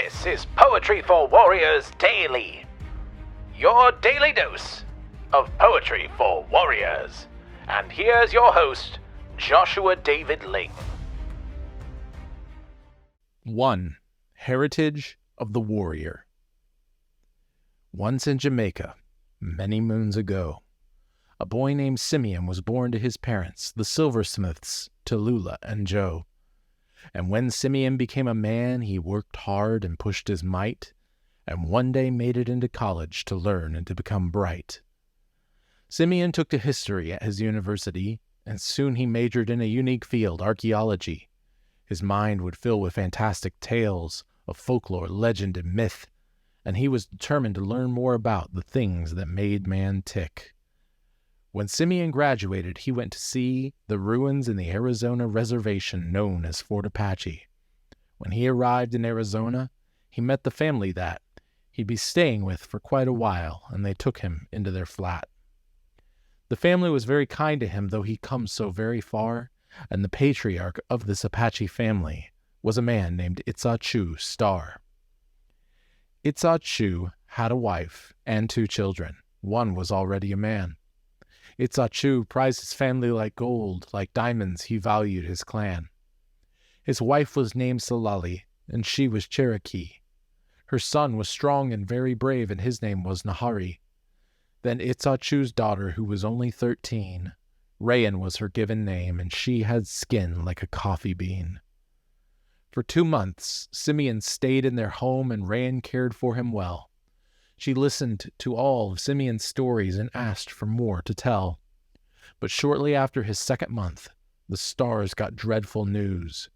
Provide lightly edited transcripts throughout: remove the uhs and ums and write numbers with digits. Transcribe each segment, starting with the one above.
This is Poetry for Warriors Daily, your daily dose of Poetry for Warriors. And here's your host, Joshua David Ling. 1. Heritage of the Warrior. Once in Jamaica, many moons ago, a boy named Simeon was born to his parents, the Silversmiths, Tallulah and Joe. And when Simeon became a man, he worked hard and pushed his might, and one day made it into college to learn and to become bright. Simeon took to history at his university, and soon he majored in a unique field, archaeology. His mind would fill with fantastic tales of folklore, legend, and myth, and he was determined to learn more about the things that made man tick. When Simeon graduated, he went to see the ruins in the Arizona reservation known as Fort Apache. When he arrived in Arizona, he met the family that he'd be staying with for quite a while, and they took him into their flat. The family was very kind to him, though he'd come so very far, and the patriarch of this Apache family was a man named Itsachu Star. Itsachu had a wife and 2 children. One was already a man. Itsachu prized his family like gold, like diamonds he valued his clan. His wife was named Salali, and she was Cherokee. Her son was strong and very brave, and his name was Nahari. Then Itsachu's daughter, who was only 13, Rayen was her given name, and she had skin like a coffee bean. For 2 months, Simeon stayed in their home, and Rayen cared for him well. She listened to all of Simeon's stories and asked for more to tell. But shortly after his 2nd month, the stars got dreadful news.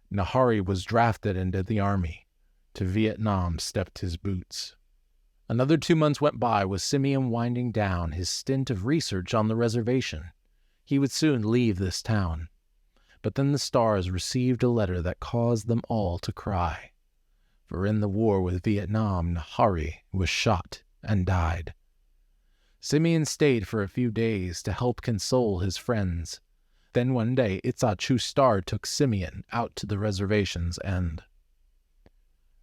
Nahari was drafted into the army. To Vietnam stepped his boots. Another 2 months went by with Simeon winding down his stint of research on the reservation. He would soon leave this town. But then the stars received a letter that caused them all to cry. For in the war with Vietnam, Nahari was shot and died. Simeon stayed for a few days to help console his friends. Then one day, Itsachu Star took Simeon out to the reservation's end.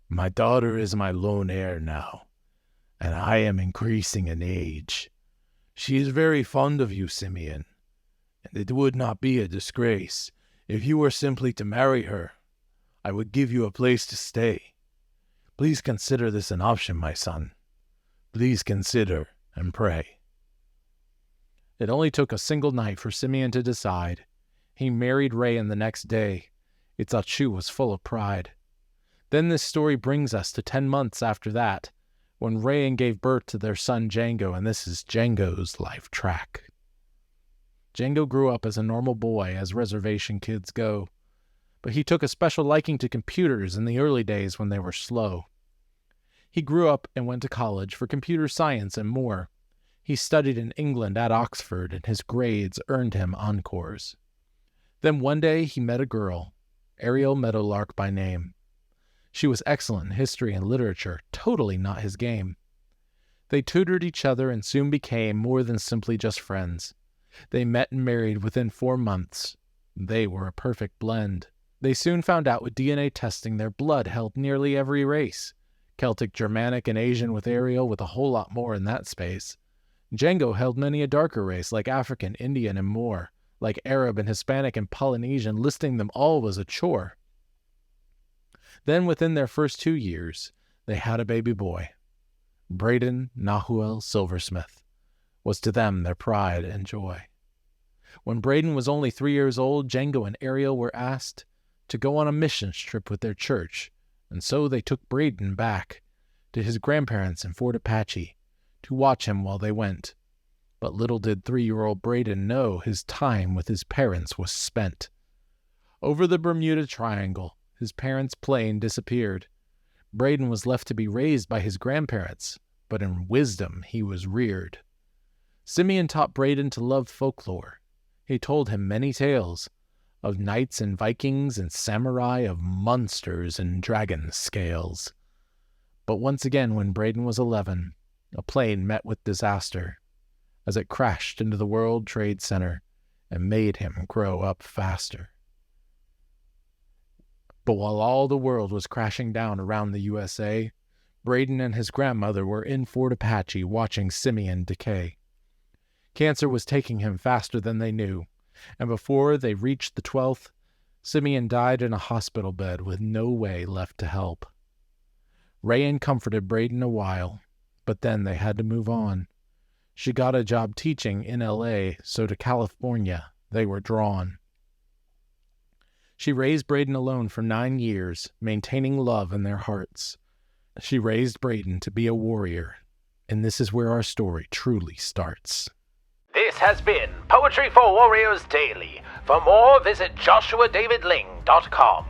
"My daughter is my lone heir now, and I am increasing in age. She is very fond of you, Simeon, and it would not be a disgrace if you were simply to marry her. I would give you a place to stay. Please consider this an option, my son. Please consider and pray." It only took a single night for Simeon to decide. He married Rayen the next day. Itsachu was full of pride. Then this story brings us to 10 months after that, when Rayen gave birth to their son Jengo, and this is Jengo's life track. Jengo grew up as a normal boy, as reservation kids go, but he took a special liking to computers in the early days when they were slow. He grew up and went to college for computer science and more. He studied in England at Oxford, and his grades earned him encores. Then one day he met a girl, Ariel Meadowlark by name. She was excellent in history and literature, totally not his game. They tutored each other and soon became more than simply just friends. They met and married within 4 months. They were a perfect blend. They soon found out with DNA testing their blood held nearly every race. Celtic, Germanic, and Asian with Ariel, with a whole lot more in that space. Jengo held many a darker race, like African, Indian, and more. Like Arab and Hispanic and Polynesian, listing them all was a chore. Then within their first 2 years, they had a baby boy. Braden Nahuel Silversmith was to them their pride and joy. When Braden was only 3 years old, Jengo and Ariel were asked to go on a missions trip with their church, and so they took Braden back to his grandparents in Fort Apache to watch him while they went. But little did 3-year-old Braden know his time with his parents was spent. Over the Bermuda Triangle, his parents' plane disappeared. Braden was left to be raised by his grandparents, but in wisdom he was reared. Simeon taught Braden to love folklore. He told him many tales of knights and Vikings and samurai, of monsters and dragon scales. But once again, when Braden was 11, a plane met with disaster as it crashed into the World Trade Center and made him grow up faster. But while all the world was crashing down around the USA, Braden and his grandmother were in Fort Apache watching Simeon decay. Cancer was taking him faster than they knew, and before they reached the 12th, Simeon died in a hospital bed with no way left to help. Rayen comforted Braden a while, but then they had to move on. She got a job teaching in L.A., so to California they were drawn. She raised Braden alone for 9 years, maintaining love in their hearts. She raised Braden to be a warrior, and this is where our story truly starts. This has been Poetry for Warriors Daily. For more, visit joshuadavidling.com.